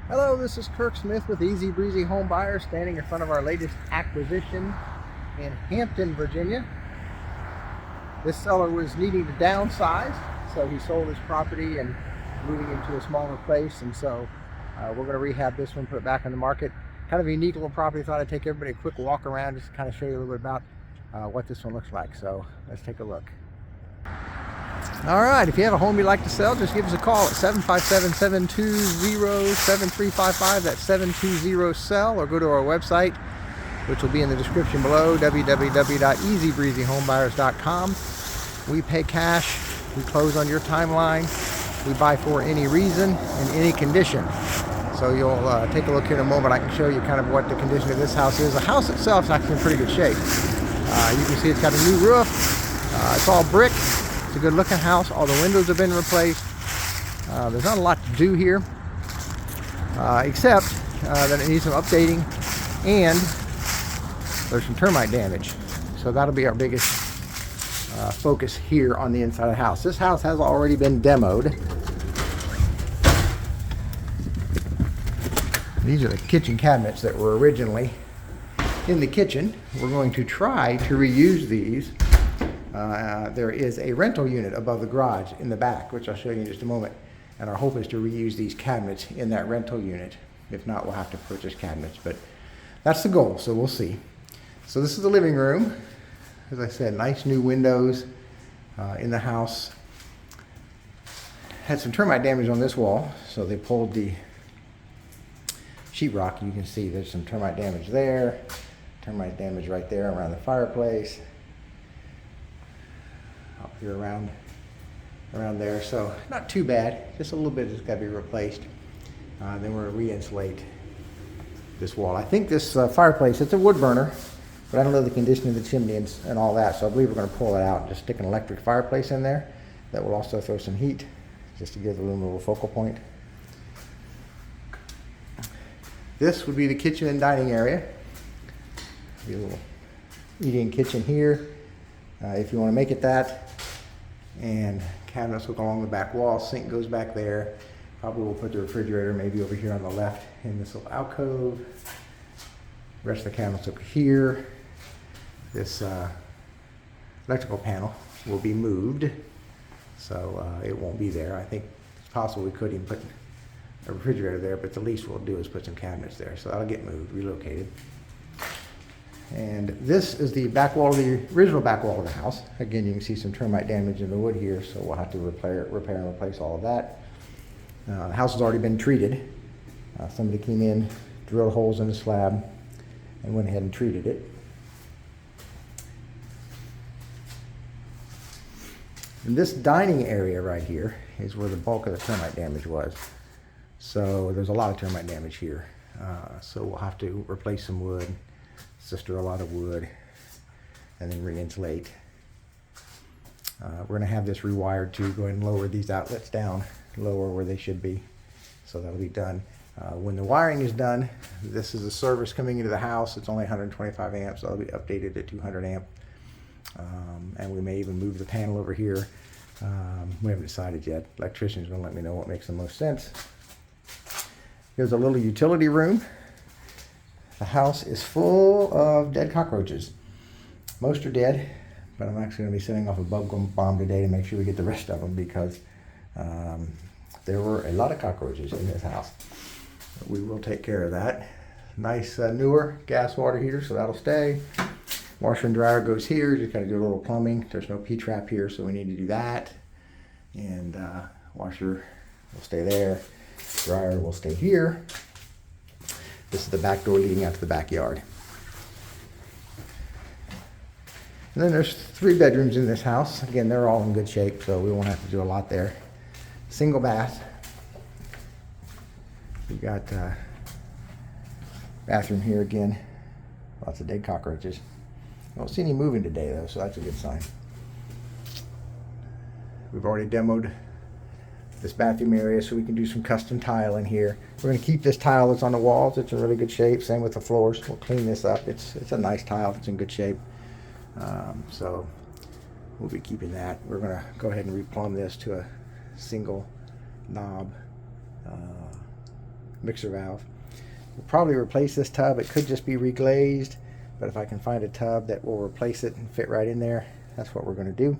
Hello, this is Kirk Smith with Easy Breezy Home Buyers, standing in front of our latest acquisition in Hampton, Virginia. This seller was needing to downsize, so he sold his property and moving into a smaller place, and so we're going to rehab this one, put it back on the market. Kind of a unique little property. Thought I'd take everybody a quick walk around just to kind of show you a little bit about what this one looks like. So let's take a look. All right, if you have a home you'd like to sell, just give us a call at 757-720-7355. That's 720-SELL, or go to our website, which will be in the description below, www.easybreezyhomebuyers.com. We pay cash, we close on your timeline, we buy for any reason and any condition. So you'll take a look here in a moment. I can show you kind of what the condition of this house is. The house itself is actually in pretty good shape. You can see it's got a new roof, it's all brick. It's a good looking house. All the windows have been replaced. There's not a lot to do here, except that it needs some updating, and there's some termite damage. So that'll be our biggest focus here on the inside of the house. This house has already been demoed. These are the kitchen cabinets that were originally in the kitchen. We're going to try to reuse these. There is a rental unit above the garage in the back, which I'll show you in just a moment. And our hope is to reuse these cabinets in that rental unit. If not, we'll have to purchase cabinets, but that's the goal, so we'll see. So this is the living room. As I said, nice new windows in the house. Had some termite damage on this wall, so they pulled the sheetrock. You can see there's some termite damage there. Termite damage right there around the fireplace. Up here around there, so not too bad. Just a little bit has got to be replaced. Then we're going to re-insulate this wall. I think this fireplace, it's a wood burner, but I don't know the condition of the chimney and all that, so I believe we're going to pull it out and just stick an electric fireplace in there. That will also throw some heat, just to give the room a little focal point. This would be the kitchen and dining area. Be a little eating kitchen here, if you want to make it that. And cabinets look along the back wall. Sink goes back there. Probably we'll put the refrigerator maybe over here on the left in this little alcove. The rest of the cabinets look here. This electrical panel will be moved, so it won't be there. I think it's possible we could even put a refrigerator there, but the least we'll do is put some cabinets there. So that'll get moved, relocated. And this is the back wall of the original back wall of the house. Again, you can see some termite damage in the wood here, so we'll have to repair and replace all of that. The house has already been treated. Somebody came in, drilled holes in the slab, and went ahead and treated it. And this dining area right here is where the bulk of the termite damage was. So there's a lot of termite damage here. So we'll have to replace some wood. Sister a lot of wood, and then re-insulate. We're going to have this rewired to go ahead and lower these outlets down, lower where they should be. So that'll be done. When the wiring is done, this is a service coming into the house. It's only 125 amps, so it'll be updated to 200 amp. And we may even move the panel over here. We haven't decided yet. Electrician's going to let me know what makes the most sense. Here's a little utility room. The house is full of dead cockroaches. Most are dead, but I'm actually going to be setting off a bug bomb today to make sure we get the rest of them, because there were a lot of cockroaches in this house. We will take care of that. Nice newer gas water heater, so that'll stay. Washer and dryer goes here. Just got to do a little plumbing. There's no P-trap here, so we need to do that. And washer will stay there. Dryer will stay here. This is the back door leading out to the backyard. And then there's 3 bedrooms in this house. Again, they're all in good shape, so we won't have to do a lot there. Single bath. We got bathroom here again. Lots of dead cockroaches. I don't see any moving today though, so that's a good sign. We've already demoed this bathroom area, so we can do some custom tile in here. We're going to keep this tile that's on the walls. It's in really good shape. Same with the floors. We'll clean this up. It's a nice tile. It's in good shape. So we'll be keeping that. We're going to go ahead and replumb this to a single knob mixer valve. We'll probably replace this tub. It could just be reglazed, but if I can find a tub that will replace it and fit right in there, that's what we're going to do.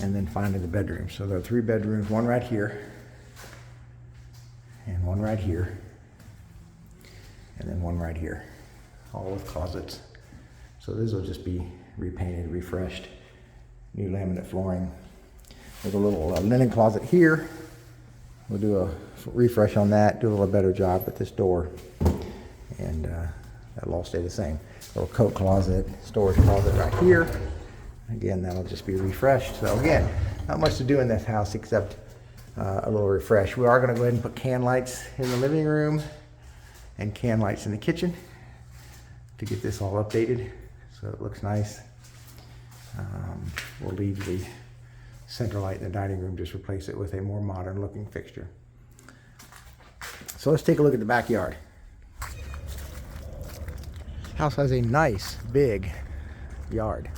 And then finally the bedroom. So there are 3 bedrooms, one right here, and one right here, and then one right here, all with closets. So this will just be repainted, refreshed, new laminate flooring. There's a little linen closet here. We'll do a refresh on that, do a little better job with this door, and that'll all stay the same. Little coat closet, storage closet right here. Again, that'll just be refreshed. So again, not much to do in this house except a little refresh. We are going to go ahead and put can lights in the living room and can lights in the kitchen to get this all updated so it looks nice. We'll leave the center light in the dining room, just replace it with a more modern looking fixture. So let's take a look at the backyard. This house has a nice big yard.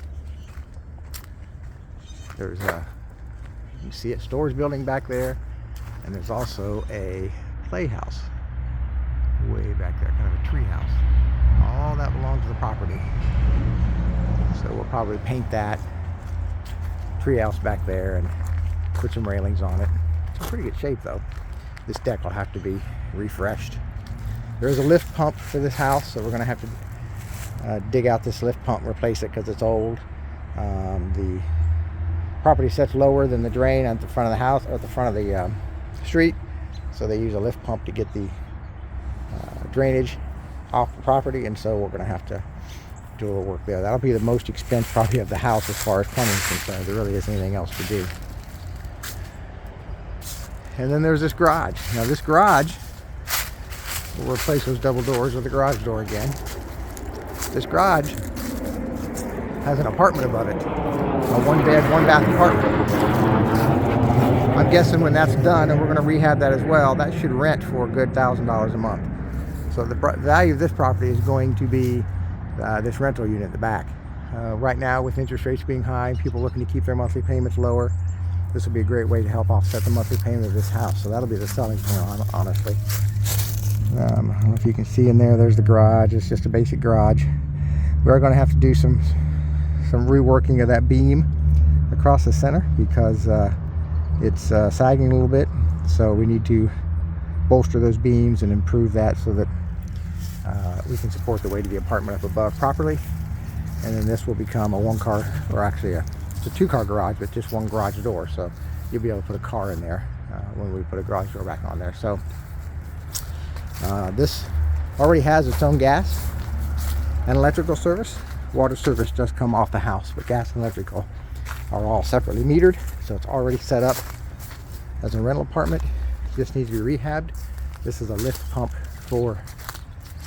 There's you see it, storage building back there, and there's also a playhouse way back there, kind of a tree house. All that belongs to the property. So we'll probably paint that treehouse back there and put some railings on it. It's in pretty good shape though. This deck will have to be refreshed. There is a lift pump for this house, so we're going to have to dig out this lift pump and replace it because it's old. The property sets lower than the drain at the front of the house, or at the front of the street, so they use a lift pump to get the drainage off the property, and so we're going to have to do a little work there. That'll be the most expense probably of the house as far as plumbing is concerned. There really isn't anything else to do. And then there's this garage. Now this garage, we'll replace those double doors with a garage door again. This garage has an apartment above it, a 1-bed, 1-bath apartment. I'm guessing when that's done, and we're going to rehab that as well, that should rent for a good $1,000 a month. So the value of this property is going to be this rental unit at the back. Right now, with interest rates being high, people looking to keep their monthly payments lower, this will be a great way to help offset the monthly payment of this house. So that'll be the selling point, honestly. I don't know if you can see in there, there's the garage. It's just a basic garage. We are going to have to do some reworking of that beam across the center because it's sagging a little bit. So we need to bolster those beams and improve that so that we can support the weight of the apartment up above properly. And then this will become a 1-car, or actually it's a 2-car garage, but just 1 garage door. So you'll be able to put a car in there when we put a garage door back on there. So this already has its own gas and electrical service. Water service does come off the house, but gas and electrical are all separately metered. So it's already set up as a rental apartment. Just needs to be rehabbed. This is a lift pump for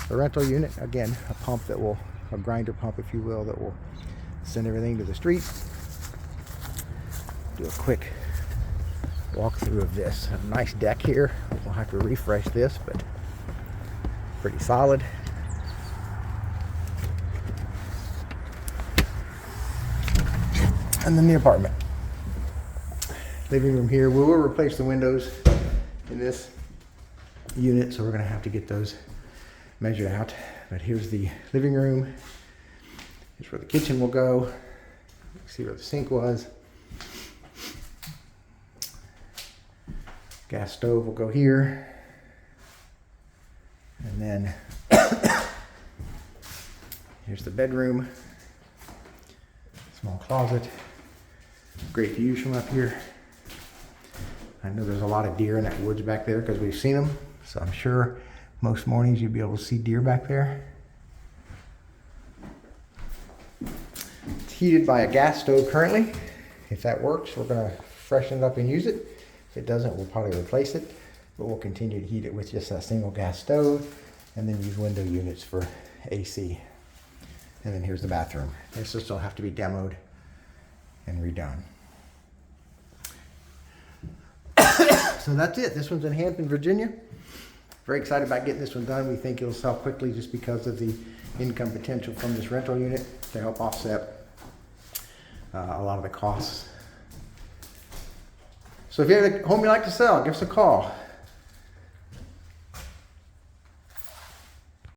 the rental unit. Again, a pump that will, a grinder pump if you will, that will send everything to the street. Do a quick walkthrough of this. A nice deck here. We'll have to refresh this, but pretty solid. And then the apartment. Living room here. We will replace the windows in this unit, so we're going to have to get those measured out. But here's the living room. Here's where the kitchen will go. See where the sink was. Gas stove will go here. And then here's the bedroom. Small closet. Great views from up here. I know there's a lot of deer in that woods back there because we've seen them. So I'm sure most mornings you'll be able to see deer back there. It's heated by a gas stove currently. If that works, we're going to freshen it up and use it. If it doesn't, we'll probably replace it. But we'll continue to heat it with just a single gas stove and then use window units for AC. And then here's the bathroom. This will still have to be demoed and redone. So that's it. This one's in Hampton, Virginia. Very excited about getting this one done. We think it'll sell quickly just because of the income potential from this rental unit to help offset a lot of the costs. So if you have a home you'd like to sell, give us a call.